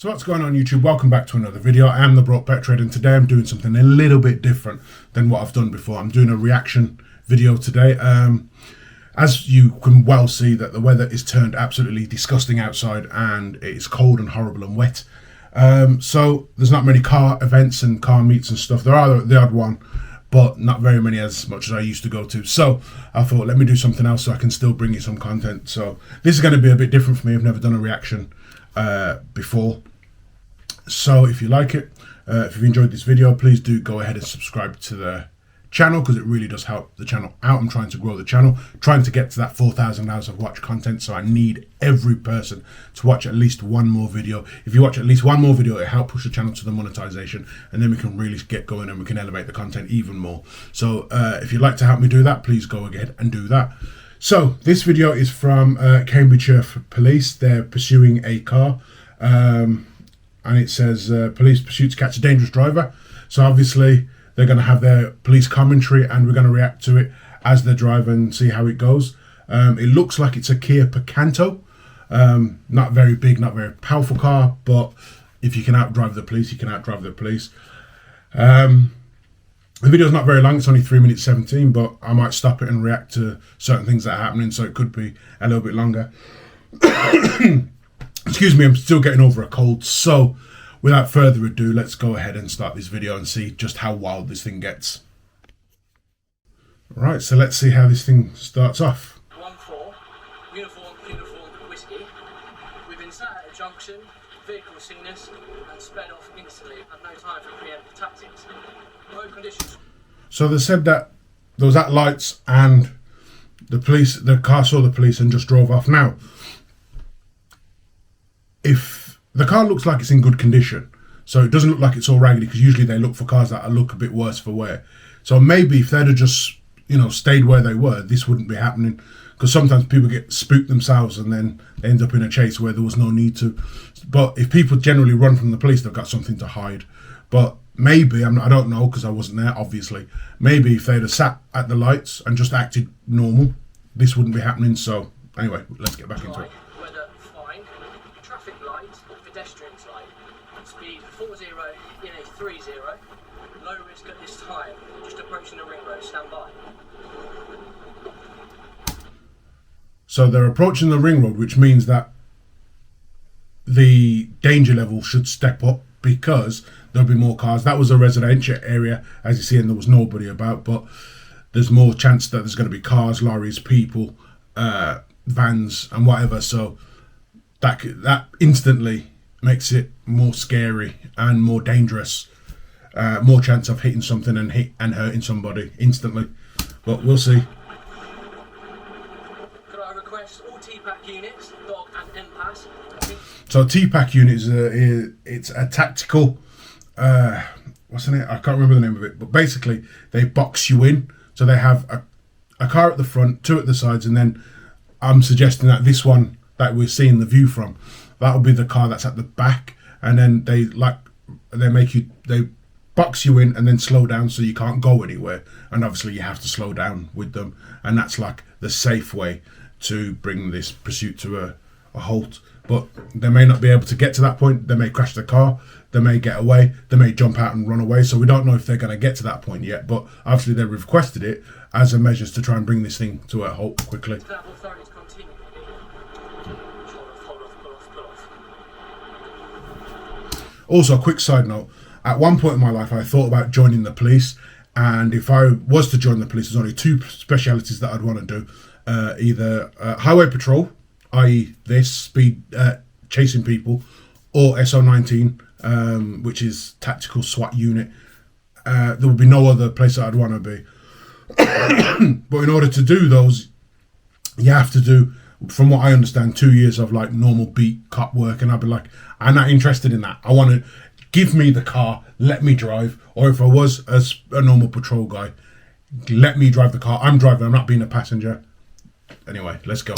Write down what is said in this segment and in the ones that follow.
So what's going on YouTube? Welcome back to another video. I am the Broke Pet Trader and today I'm doing something a little bit different than what I've done before. I'm doing a reaction video today. As you can well see that the weather is turned absolutely disgusting outside and it is cold and horrible and wet. So there's not many car events and car meets and stuff. There are the odd one, but not very many as much as I used to go to. So I thought, let me do something else so I can still bring you some content. So this is going to be a bit different for me. I've never done a reaction before. So if you like it, if you've enjoyed this video, please do go ahead and subscribe to the channel because it really does help the channel out. I'm trying to grow the channel, trying to get to that 4,000 hours of watch content. So I need every person to watch at least one more video. If you watch at least one more video, it'll help push the channel to the monetization, and then we can really get going and we can elevate the content even more. So if you'd like to help me do that, please go ahead and do that. So this video is from Cheshire Police. They're pursuing a car. And it says police pursuit to catch a dangerous driver. So obviously they're going to have their police commentary and we're going to react to it as they drive and see how it goes. It looks like it's a Kia Picanto. Not very big, not very powerful car, but if you can outdrive the police, you can outdrive the police. The video's not very long, it's only 3 minutes 17, but I might stop it and react to certain things that are happening, so it could be a little bit longer. Excuse me, I'm still getting over a cold. So without further ado, let's go ahead and start this video and see just how wild this thing gets. Right, so let's see how this thing starts off. 1-4, uniform, whiskey. We've been sat at a junction, vehicle seen us and sped off instantly. Had no time for preemptive tactics. Road conditions. So they said that there was at lights and the car saw the police and just drove off. Now, if the car looks like it's in good condition, so it doesn't look like it's all raggedy, because usually they look for cars that look a bit worse for wear. So maybe if they'd have just, stayed where they were, this wouldn't be happening. Because sometimes people get spooked themselves and then they end up in a chase where there was no need to. But if people generally run from the police, they've got something to hide. But maybe, I don't know because I wasn't there, obviously. Maybe if they'd have sat at the lights and just acted normal, this wouldn't be happening. So anyway, let's get back into it. Traffic light, pedestrians light, speed 40 in a 30, low risk at this time, just approaching the ring road, stand by. So they're approaching the ring road, which means that the danger level should step up because there'll be more cars. That was a residential area, as you see, and there was nobody about, but there's more chance that there's going to be cars, lorries, people, vans and whatever. So that instantly makes it more scary and more dangerous. More chance of hitting something and hurting somebody instantly. But we'll see. Could I request all TPAC units, dog and impasse? So TPAC unit is it's a tactical. What's the name? I can't remember the name of it. But basically, they box you in. So they have a car at the front, two at the sides, and then I'm suggesting that this one that we're seeing the view from, that will be the car that's at the back, and then they box you in and then slow down so you can't go anywhere, and obviously you have to slow down with them, and that's like the safe way to bring this pursuit to a halt. But they may not be able to get to that point. They may crash the car, they may get away, they may jump out and run away, so we don't know if they're going to get to that point yet, but obviously they requested it as a measures to try and bring this thing to a halt quickly. Also, a quick side note, at one point in my life I thought about joining the police, and if I was to join the police, there's only two specialities that I'd want to do. Either highway patrol, i.e. this, speed chasing people, or SO19, which is tactical SWAT unit. There would be no other place that I'd want to be. But in order to do those, you have to do, from what I understand, 2 years of like normal beat cop work, and I'd be like, I'm not interested in that. I want to give me the car, let me drive, or if I was a normal patrol guy, let me drive the car. I'm driving, I'm not being a passenger. Anyway, let's go.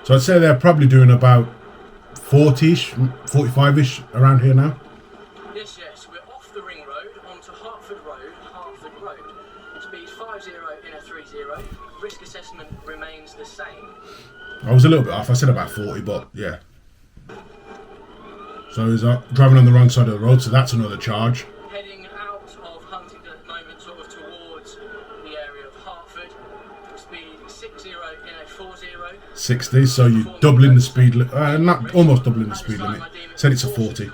So I'd say they're probably doing about 40-ish, 45-ish around here now. Yes, we're off the ring road onto Hertford Road. Speed 50 in a 30. Risk assessment remains the same. I was a little bit off. I said about 40, but yeah. So he's driving on the wrong side of the road, so that's another charge. Heading out of Huntingdon at the moment, sort of towards the area of Hertford. Speed 60 in a 40. 60, so you're doubling the speed limit. Not almost doubling the speed limit. Said it's a 40. The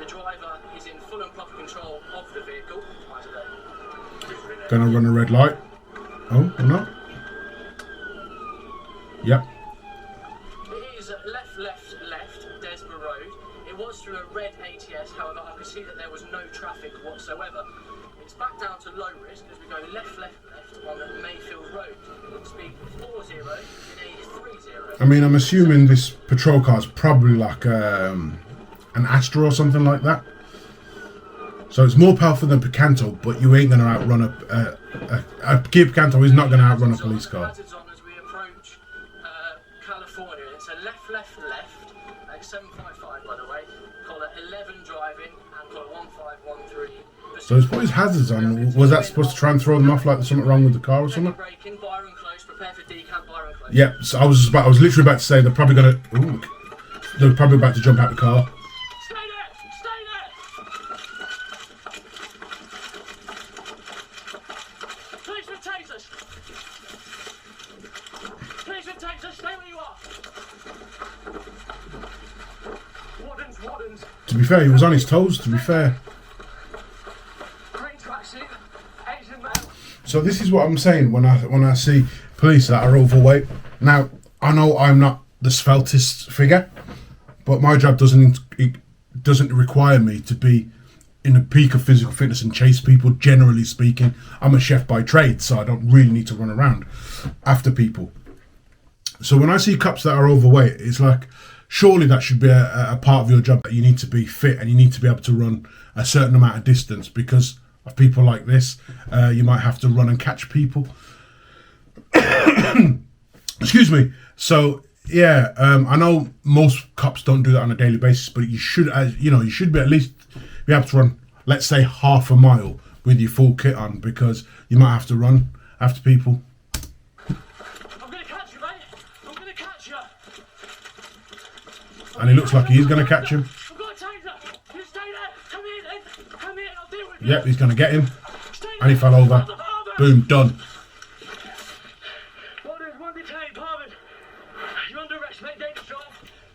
driver is in full and proper control of the vehicle. Gonna run a red light. Oh, or not? Yep. It is left, Desborough Road. It was through a red ATS, however, I could see that there was no traffic whatsoever. It's back down to low risk as we go left on the Mayfield Road. Speed 40 in a 30. I mean, I'm assuming this patrol car is probably like an Astra or something like that. So it's more powerful than Picanto, but you ain't going to outrun a Kia Picanto is not going to outrun a police car. Hazards on as we approach California. It's a left, like 755 by the way. Call it 11 driving and call it 1513. So he's put his hazards on. Was that supposed to try and throw them off like there's something wrong with the car or something? Braking, Byron close, prepare for decamp, Byron close. Yeah, so I was literally about to say they're probably going to. Ooh, they're probably about to jump out the car. Stay there! Policeman tasers! Policeman tasers, stay where you are! Wardens. To be fair, he was on his toes, to be fair. Green tracksuit, Asian male. So this is what I'm saying when I see police that are overweight. Now, I know I'm not the sveltest figure, but my job doesn't require me to be in a peak of physical fitness and chase people, generally speaking. I'm a chef by trade, so I don't really need to run around after people. So when I see cops that are overweight, it's like, surely that should be a part of your job, that you need to be fit and you need to be able to run a certain amount of distance. Because of people like this, you might have to run and catch people. Excuse me. So yeah, I know most cops don't do that on a daily basis, but you should, you should be at least be able to run, let's say, half a mile with your full kit on, because you might have to run after people. I'm gonna catch you, mate. I'm gonna catch you. And he looks like he's gonna catch him. I've got a taser. You stay there. Come here, then. Come here, and I'll deal with you. Yep, he's gonna get him. And he fell over. Boom, done. Orders, one detained, Parvin. You're under arrest, mate. Dangerous drive.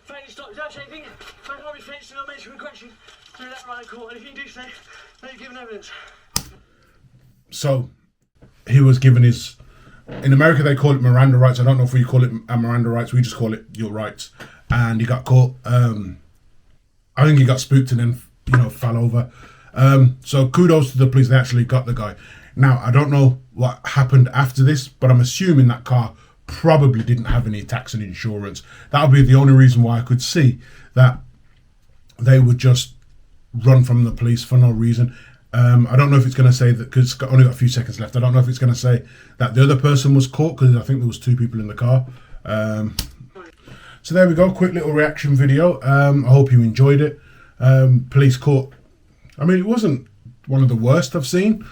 Failing stop. Is that anything? Don't harm your fence, no mention of aggression. Do that right in court, and if you do say, then you're given evidence. So he was given his. In America, they call it Miranda rights. I don't know if we call it Miranda rights. We just call it your rights. And he got caught. I think he got spooked and then, fell over. So kudos to the police. They actually got the guy. Now, I don't know what happened after this, but I'm assuming that car probably didn't have any tax and insurance. That would be the only reason why I could see that they would just run from the police for no reason. I don't know if it's going to say that, because it's only got a few seconds left. I don't know if it's going to say that the other person was caught, because I think there was 2 people in the car. So there we go, quick little reaction video. I hope you enjoyed it. Police caught. I mean, it wasn't one of the worst I've seen.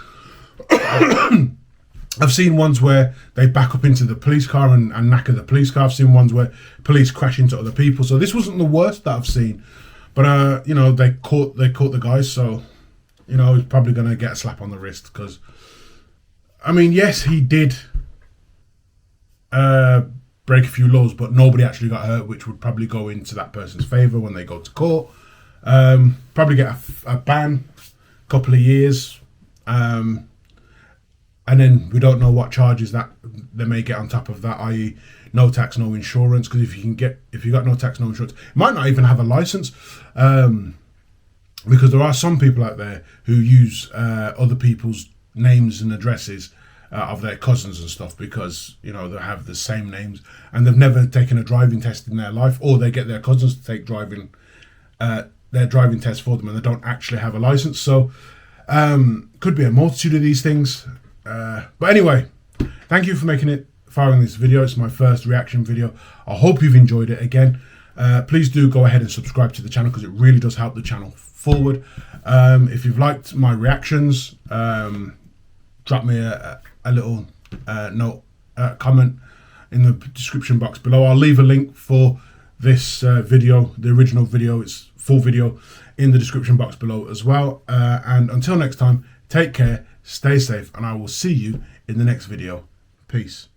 I've seen ones where they back up into the police car and knacker the police car. I've seen ones where police crash into other people. So this wasn't the worst that I've seen. But they caught the guys, so he's probably going to get a slap on the wrist, because I mean, yes, he did break a few laws, but nobody actually got hurt, which would probably go into that person's favour when they go to court. Probably get a ban, couple of years, and then we don't know what charges that they may get on top of that, i.e. no tax, no insurance. Because if you got no tax, no insurance, you might not even have a license, because there are some people out there who use other people's names and addresses of their cousins and stuff, because they have the same names and they've never taken a driving test in their life, or they get their cousins to take their driving test for them and they don't actually have a license. So could be a multitude of these things. But anyway, thank you for making it far in this video. It's my first reaction video. I hope you've enjoyed it. Again, please do go ahead and subscribe to the channel, because it really does help the channel forward. If you've liked my reactions, drop me a little comment in the description box below. I'll leave a link for this video, the original video. It's full video in the description box below as well. And until next time, take care, stay safe, and I will see you in the next video. Peace.